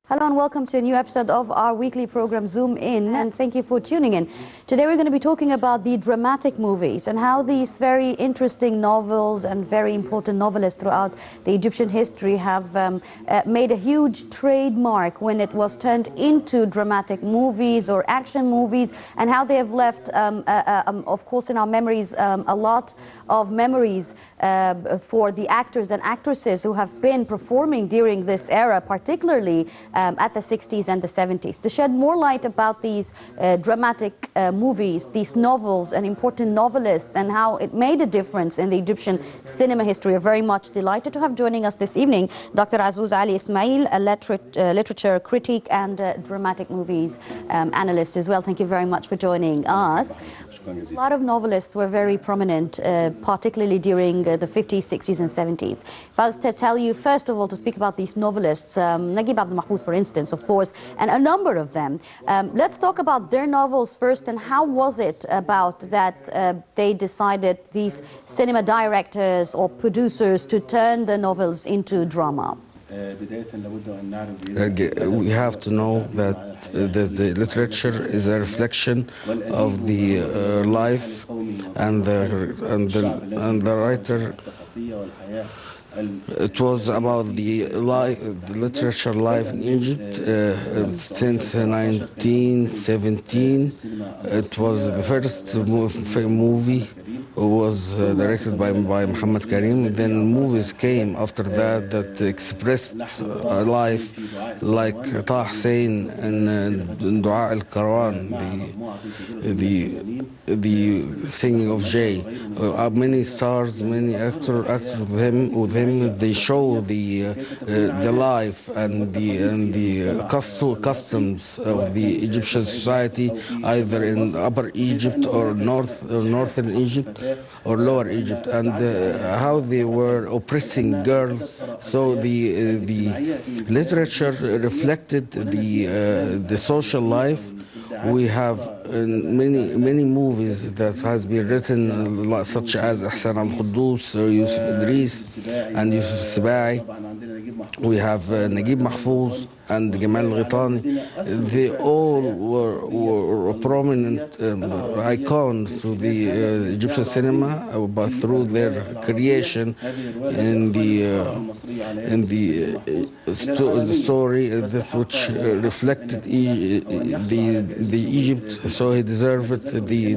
Hello and welcome to a new episode of our weekly program Zoom In, and thank you for tuning in. Today we're going to be talking about the dramatic movies and how these very interesting novels and very important novelists throughout the Egyptian history have made a huge trademark when it was turned into dramatic movies or action movies, and how they have left, of course, in our memories, a lot of memories for the actors and actresses who have been performing during this era, particularly at the 60s and the 70s. To shed more light about these dramatic movies, these novels and important novelists, and how it made a difference in the Egyptian cinema history, we're very much delighted to have joining us this evening Dr. Azuz Ali Ismail, a literature critic and dramatic movies analyst as well. Thank you very much for joining us. A lot of novelists were very prominent, particularly during the 50s, 60s and 70s. If I was to tell you, first of all, to speak about these novelists, Naguib Abdel Mahfouz, for instance, of course, and a number of them. Let's talk about their novels first, and how was it about that they decided, these cinema directors or producers, to turn the novels into drama? We have to know that the literature is a reflection of the life and the writer. It was about the literature life in Egypt since 1917. It was the first movie was directed by Muhammad Karim. Then movies came after that expressed life, like Taha Hussein and Dua al-Karan, the singing of Jay. Many stars, many actors with him. They show the life and the customs of the Egyptian society, either in Upper Egypt or Northern Egypt or Lower Egypt, and how they were oppressing girls. So the literature reflected the social life. We have many movies that has been written, such as Ahsan al-Quddus, Yusuf Idris, and Yusuf Sibai. We have Naguib Mahfouz and Gamal al-Ghitani. They all were prominent icons to the Egyptian cinema, but through their creation in the story that which reflected the Egypt. So he deserved the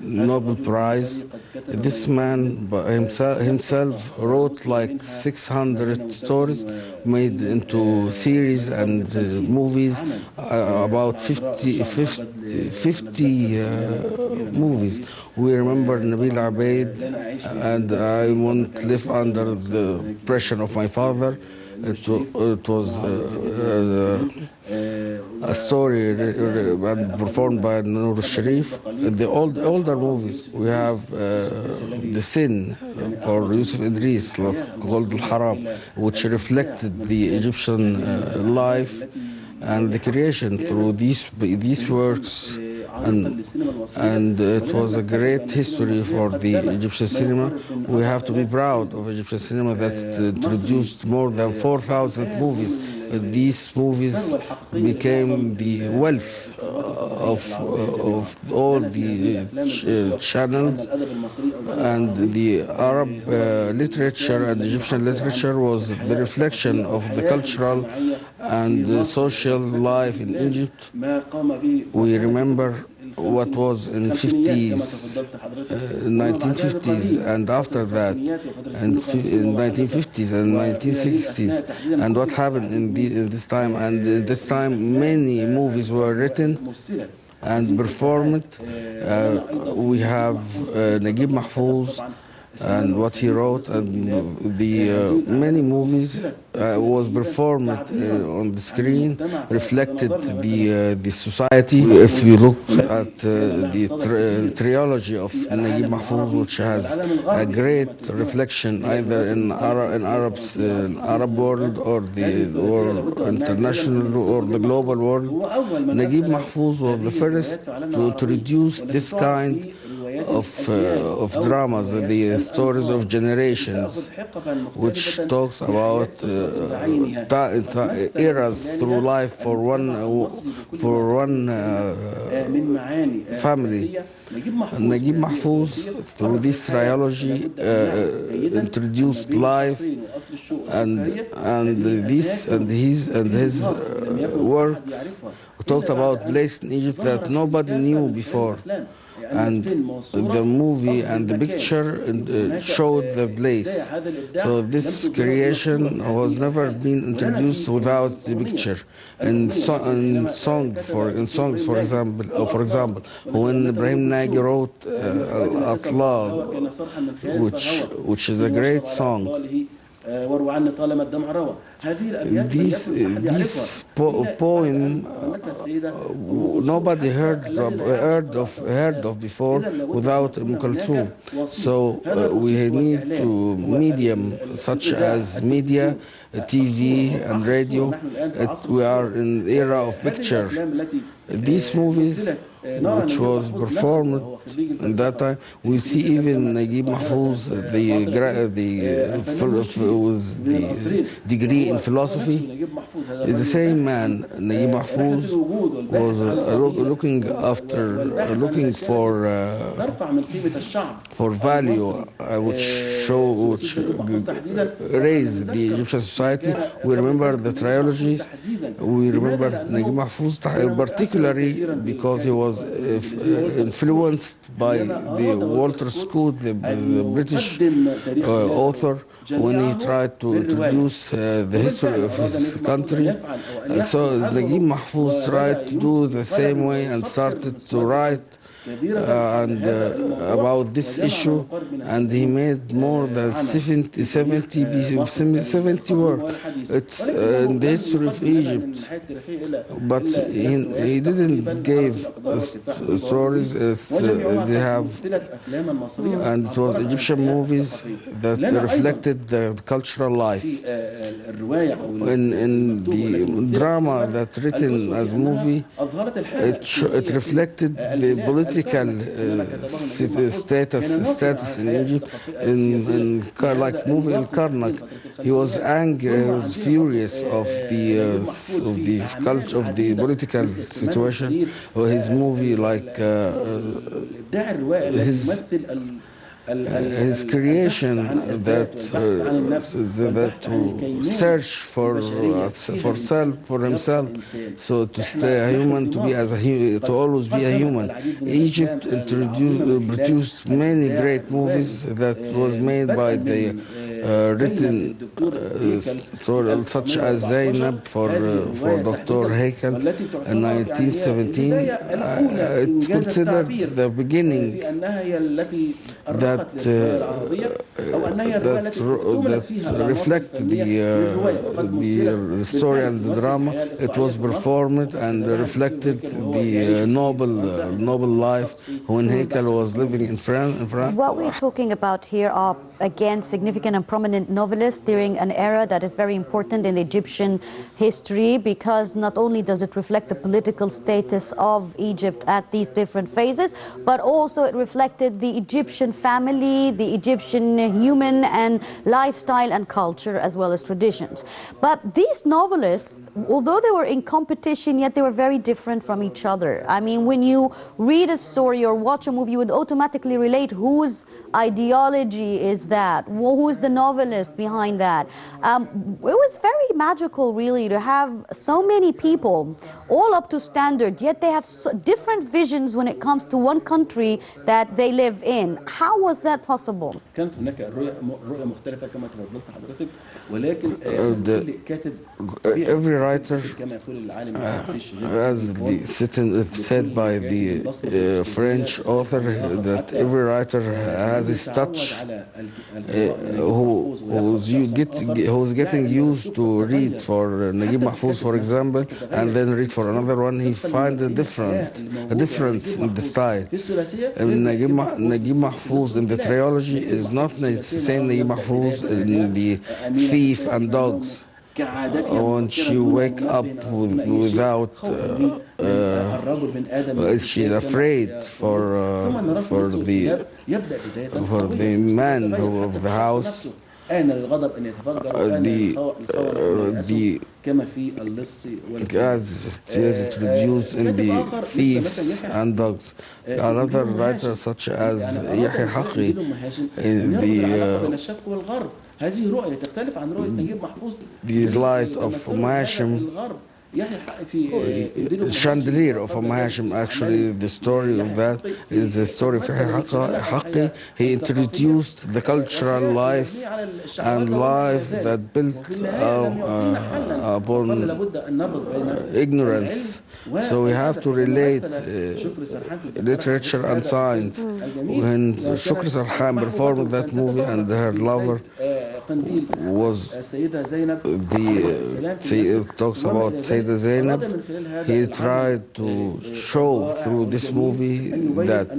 Nobel Prize. This man by himself wrote like 600 stories, made into series and movies, about 50 movies. We remember Nabil Abeid and I Won't Live Under the Pressure of My Father. It was a story performed by Noor Sharif. The older movies, we have The Sin for Yusuf Idris, called Al-Haram, which reflected the Egyptian life and the creation through these works. And it was a great history for the Egyptian cinema. We have to be proud of Egyptian cinema that produced more than 4,000 movies. These movies became the wealth of all the channels, and the Arab literature and Egyptian literature was the reflection of the cultural and the social life in Egypt. We remember what was in 1950s, and after that, and in 1950s and 1960s, and what happened in this time. And in this time, many movies were written and performed. We have Naguib Mahfouz and what he wrote, and the many movies was performed on the screen, reflected the society. If you look at the trilogy of Naguib Mahfouz, which has a great reflection either in Arab world or the international or the global world, Naguib Mahfouz was the first to introduce this kind of dramas, the stories of generations, which talks about eras through life for one family. Naguib Mahfouz, through this trilogy, introduced life and his work talked about place in Egypt that nobody knew before. And the movie and the picture showed the place. So this creation was never been introduced without the picture. In songs, for example, when Ibrahim Nagy wrote Al-Atlal, which is a great song. This poem nobody heard of before without Kulthum. So we need to medium such as media, TV and radio. We are in the era of picture. These movies, which was performed in that time, we see even Naguib Mahfouz, with the degree in philosophy, is the same man. Naguib Mahfouz was looking for value, which raised the Egyptian society. We remember the trilogies. We remember Naguib Mahfouz particularly because he was influenced by the Walter Scott, the British author, when he tried to introduce the history of his country. So Naguib Mahfouz tried to do the same way and started to write about this issue, and he made more than 70 works. It's in the history of Egypt, but he didn't give stories as they have, and it was Egyptian movies that reflected the cultural life. In the drama that written as movie, it reflected the political status in Egypt. Like movie in Karnak, he was angry, he was furious of the culture of the political situation. Or his movie, like his creation that search for himself, so to stay a human, to always be a human. Egypt produced many great movies that was made by the written such as Zainab for Dr. Haykal in 1917. It's considered the beginning that reflect the story and the drama. It was performed and reflected the noble life when Haykal was living in France. What we're talking about here are, again, significant and prominent novelists during an era that is very important in the Egyptian history, because not only does it reflect the political status of Egypt at these different phases, but also it reflected the Egyptian family, the Egyptian human and lifestyle and culture, as well as traditions. But these novelists, although they were in competition, yet they were very different from each other. I mean, when you read a story or watch a movie, you would automatically relate whose ideology is that, who is the novelist behind that. It was very magical, really, to have so many people all up to standard, yet they have different visions when it comes to one country that they live in. How was that possible? كانت هناك رؤية مختلفة كما تفضلت حضرتك، ولكن كل كاتب every writer, as said by the French author, that every writer has his touch, who's getting used to read for Naguib Mahfouz, for example, and then read for another one. He finds a difference in the style. Naguib Mahfouz in the trilogy is not the same Naguib Mahfouz in the Thief and Dogs. when she wake up without she's afraid for the man of the house. As she has introduced in the thieves and dogs. Another writer such as Yahya Haqi in the light of Hashim, chandelier of Hashim. Actually, the story of that is the story of Haqi. He introduced the cultural life and life that built upon ignorance. So we have to relate literature and science. When Shukri Sarhan performed that movie and her lover was it talks about Sayyida Zainab. He tried to show through this movie that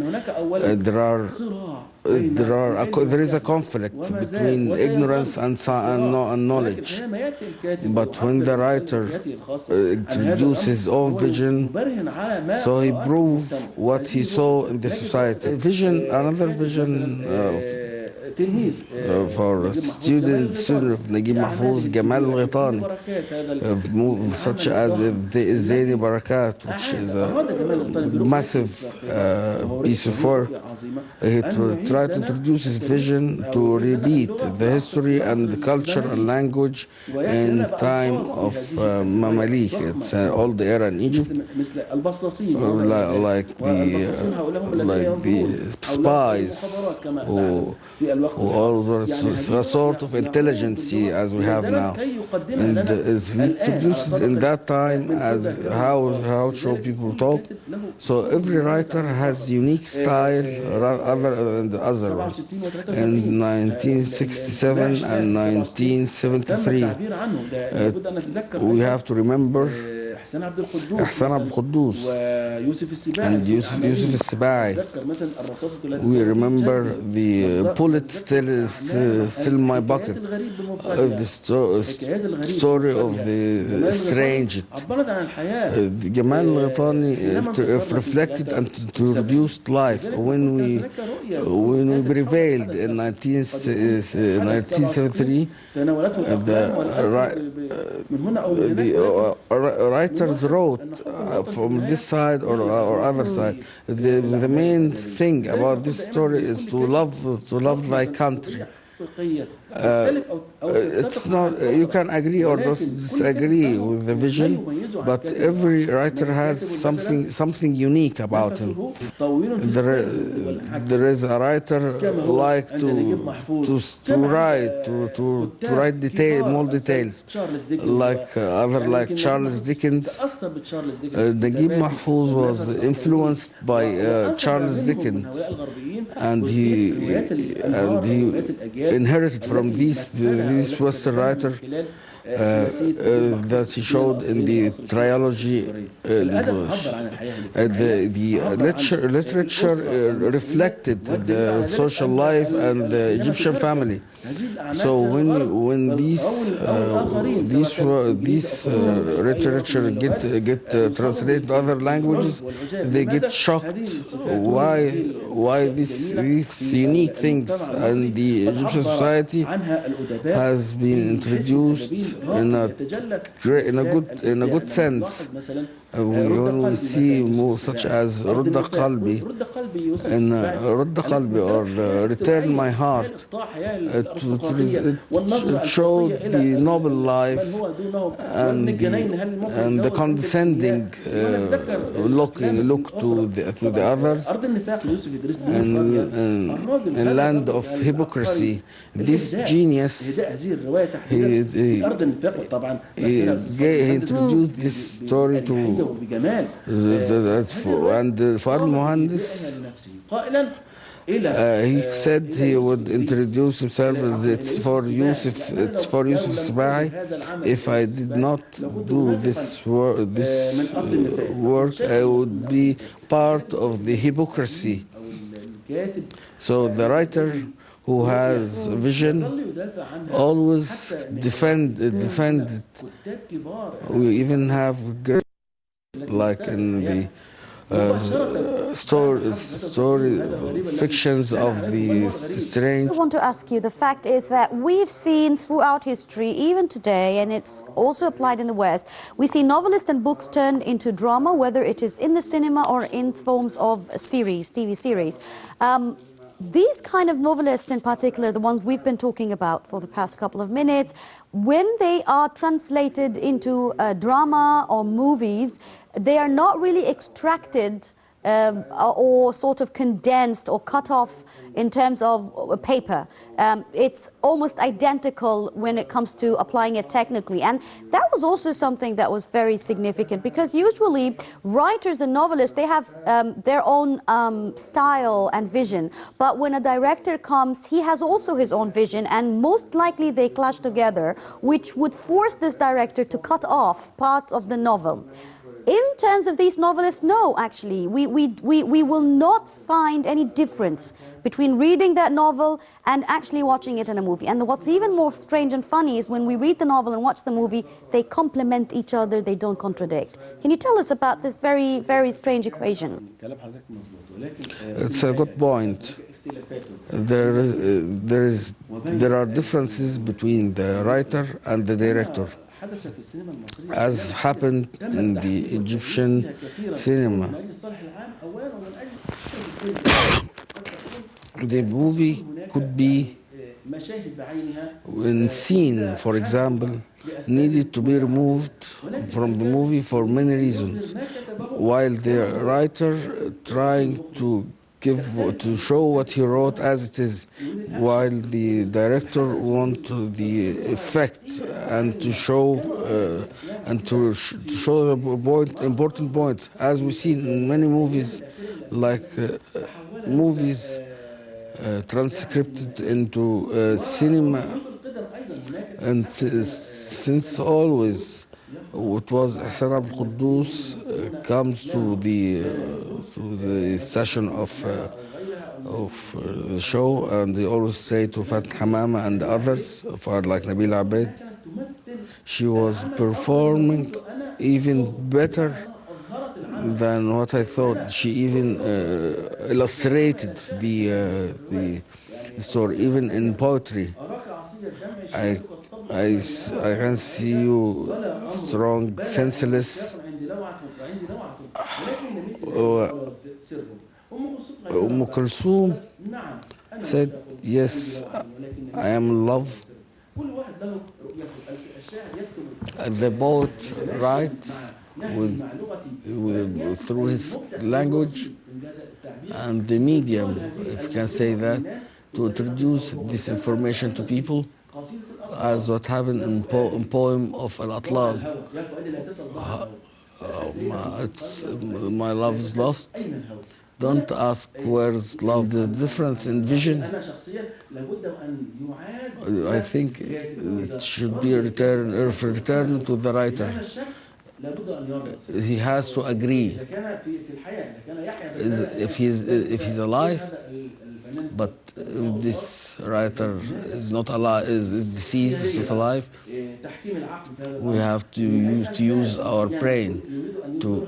there is a conflict between ignorance and knowledge. But when the writer introduced his own vision, so he proved what he saw in the society. Another vision for a student of Naguib Mahfouz, Gamal al-Ghitani, such as the Zaini Barakat, which is a massive piece of work. He tried to introduce his vision to repeat the history and the culture and language in time of Mamalik. It's an old era in Egypt, like the spies who are a sort of intelligence as we have now. And we introduced in that time as how should people talk. So every writer has unique style other than the other one. In 1967 and 1973, we have to remember إحسان عبد القدوس and Yusuf al-Sibai. We remember the bullet still in my bucket, the story of the estranged. Jamal al-Ghitani reflected and introduced life. When we prevailed in 1973, the writers wrote from this side or other side. The main thing about this story is to love thy country. It's not, you can agree or disagree with the vision, but every writer has something unique about him. There is a writer like to write more details, like Charles Dickens. Naguib Mahfouz was influenced by Charles Dickens, and he inherited from this Western writer that he showed in the trilogy English. The literature reflected the social life and the Egyptian family. So when these literature get translated to other languages, they get shocked. Why these unique things and the Egyptian society has been introduced in a good sense. When we see moves such as Rudda Qalbi and Rudda Qalbi or Return My Heart, it showed the noble life and the condescending look to the others, in land of hypocrisy. This genius, he introduced this story to and Fahd al-Muhandis. He said he would introduce himself as it's for Yusuf al-Sibai. If I did not do this work, I would be part of the hypocrisy. So the writer who has vision always defend it. We even have great, like in the story fictions of the strange. I want to ask you, the fact is that we've seen throughout history, even today, and it's also applied in the West, we see novelists and books turned into drama, whether it is in the cinema or in forms of series, TV series. These kind of novelists in particular, the ones we've been talking about for the past couple of minutes, when they are translated into drama or movies, they are not really extracted or sort of condensed or cut off in terms of paper. It's almost identical when it comes to applying it technically. And that was also something that was very significant, because usually writers and novelists, they have their own style and vision. But when a director comes, he has also his own vision, and most likely they clash together, which would force this director to cut off parts of the novel. In terms of these novelists, no, actually. We will not find any difference between reading that novel and actually watching it in a movie. And what's even more strange and funny is when we read the novel and watch the movie, they complement each other, they don't contradict. Can you tell us about this very, very strange equation? It's a good point. There are differences between the writer and the director, as happened in the Egyptian cinema. The movie could be, in scene, for example, needed to be removed from the movie for many reasons, while the writer trying to show what he wrote as it is, while the director wants the effect and to show the important points, as we see in many movies, like movies transcribed into cinema. And since always it was Hassan Abdul Quddus comes to the session of the show, and they always say to Fatin Hamama and others, like Nabila Abed, she was performing even better than what I thought. She even illustrated the story, even in poetry. I can see you strong, senseless. Kulthum said, yes, I am in love. The poet writes through his language and the medium, if you can say that, to introduce this information to people, as what happened in poem of Al-Atlal. My love is lost. Don't ask where's love. The difference in vision, I think it should be returned to the writer. He has to agree. If he's alive, but if this writer is not alive, is deceased, is not alive, we have to use our brain to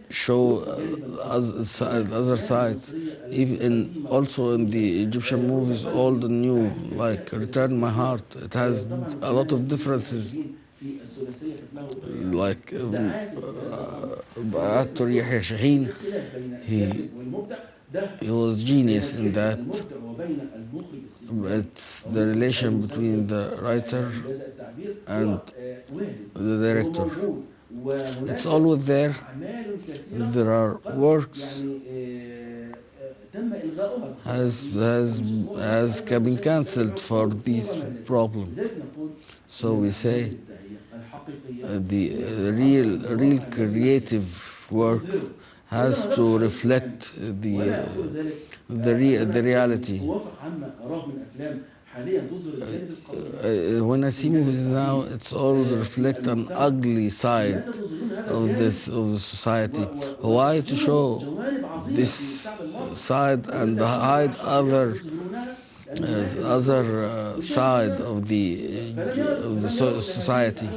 show other sides. Even also in the Egyptian movies, old and new, like Return My Heart, it has a lot of differences. Like actor Yahya Shaheen, he was genius in that. It's the relation between the writer and the director. It's always there. There are works has been cancelled for this problem. So we say the real creative work has to reflect the reality. When I see movies now, it's always reflect an ugly side of the society. Why to show this side and hide other other side of the society.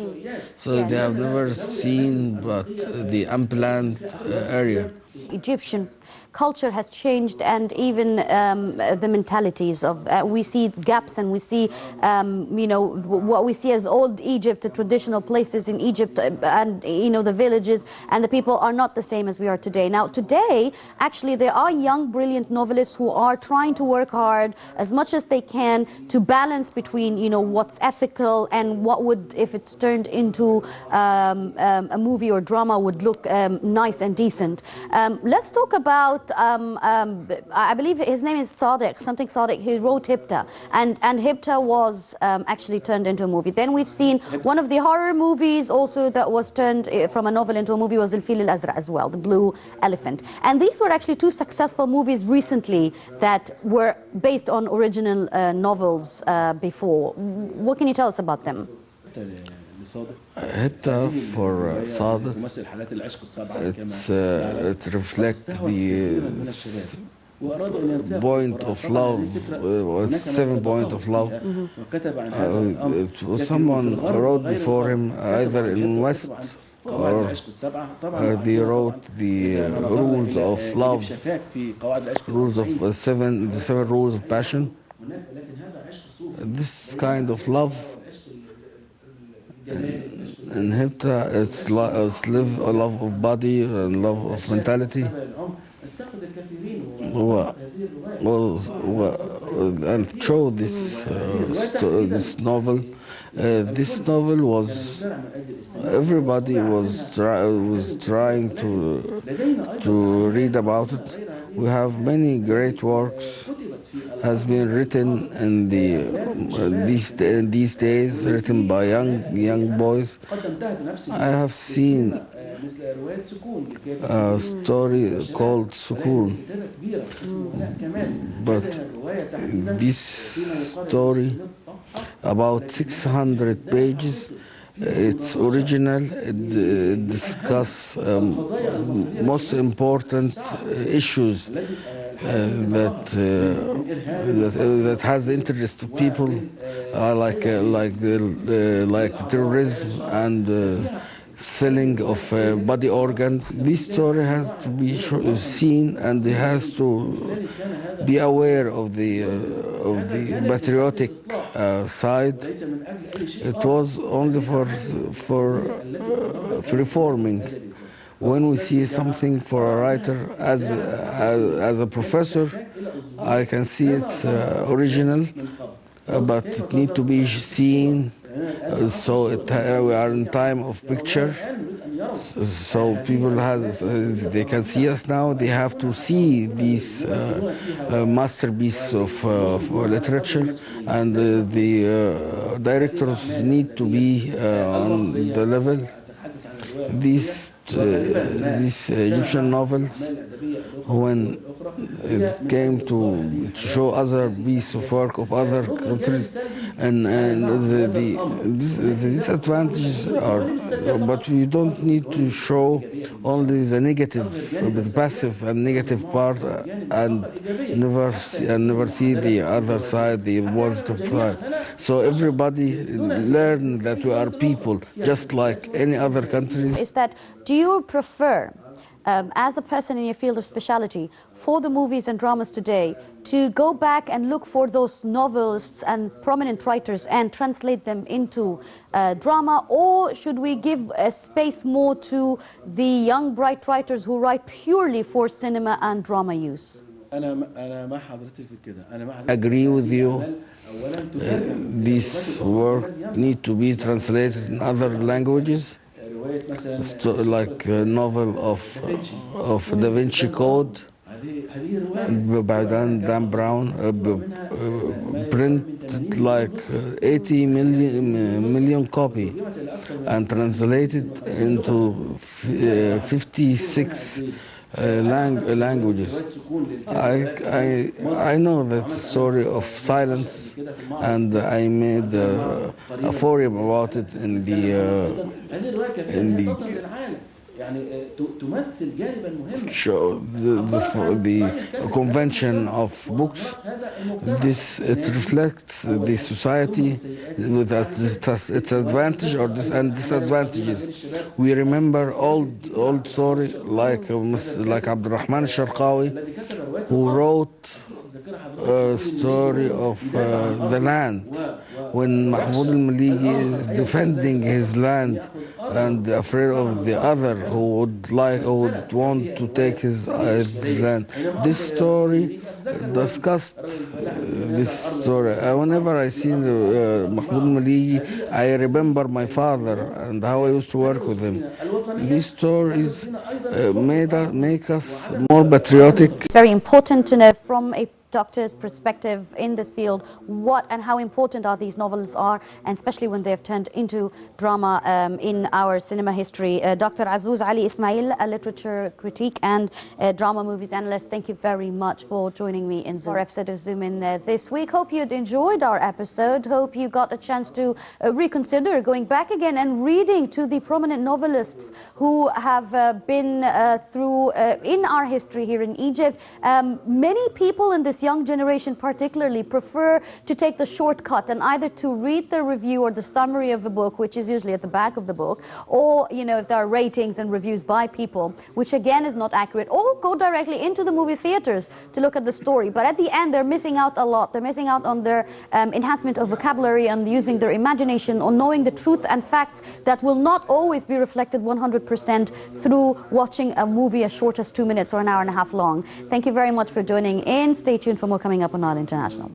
So they have never seen but the unplanned area. Egyptian culture has changed, and even the mentalities of we see gaps, and we see what we see as old Egypt, the traditional places in Egypt, and the villages and the people are not the same as we are today. Now today actually there are young brilliant novelists who are trying to work hard as much as they can to balance between what's ethical and what would, if it's turned into a movie or drama, would look nice and decent. Let's talk about I believe his name is Sadiq, something Sadiq. He wrote Hipta, and Hipta was actually turned into a movie. Then we've seen one of the horror movies also that was turned from a novel into a movie was Al-Fil Al-Azra as well, The Blue Elephant. And these were actually two successful movies recently that were based on original novels before. What can you tell us about them? Hipta for Sadiq, it reflects the point of love, 7 points of love. Someone wrote before him, either in West or they wrote the rules of love, rules of the seven rules of passion. This kind of love in Hipta, it's love of body and love of mentality. And show this novel. This novel was, everybody was trying to read about it. We have many great works has been written in these days, written by young boys. I have seen a story called Sukoon, but this story, about 600 pages, it's original. It discusses most important issues that has the interest of people, like terrorism and selling of body organs. This story has to be seen, and it has to be aware of the patriotic side. It was only for reforming. When we see something for a writer, as a professor, I can see it's original, but it needs to be seen. So we are in time of picture. So people they can see us now. They have to see these masterpieces of literature, and the directors need to be on the level. These Egyptian novels, when it came to show other pieces of work of other countries, and the disadvantages are, but we don't need to show only the negative, the passive and negative part, and never see the other side, the positive side. So everybody learn that we are people, just like any other countries. Is that, do you prefer, as a person in your field of specialty, for the movies and dramas today, to go back and look for those novelists and prominent writers and translate them into drama, or should we give a space more to the young, bright writers who write purely for cinema and drama use? I agree with you. This work need to be translated in other languages, like a novel of Da Vinci Code by Dan Brown, printed like 80 million copy and translated into 56 languages. I know that story of silence, and I made a forum about it in the يعني تمثل جانبا مهما. show the convention of books. This it reflects the society with its advantage or disadvantages. We remember old story like Abdurrahman al-Sharqawi, who wrote a story of the land when Mahmoud al-Maligi is defending his land and afraid of the other who would want to take his land. This story discussed this story. Whenever I see Mahmoud al-Maligi, I remember my father and how I used to work with him. These stories make us more patriotic. It's very important to know from a doctor's perspective in this field what and how important are these novels are, and especially when they have turned into drama in our cinema history. Dr. Azuz Ali Ismail, a literature critique and drama movies analyst, thank you very much for joining me in our episode of Zoom In this week. Hope you'd enjoyed our episode. Hope you got a chance to reconsider going back again and reading to the prominent novelists who have been through in our history here in Egypt. Many people in this young generation particularly prefer to take the shortcut and either to read the review or the summary of the book, which is usually at the back of the book, or if there are ratings and reviews by people, which again is not accurate, or go directly into the movie theaters to look at the story. But at the end, they're missing out a lot. They're missing out on their enhancement of vocabulary and using their imagination, on knowing the truth and facts that will not always be reflected 100% through watching a movie as short as 2 minutes or an hour and a half long. Thank you very much for joining in. Stay tuned for more coming up on Nile International.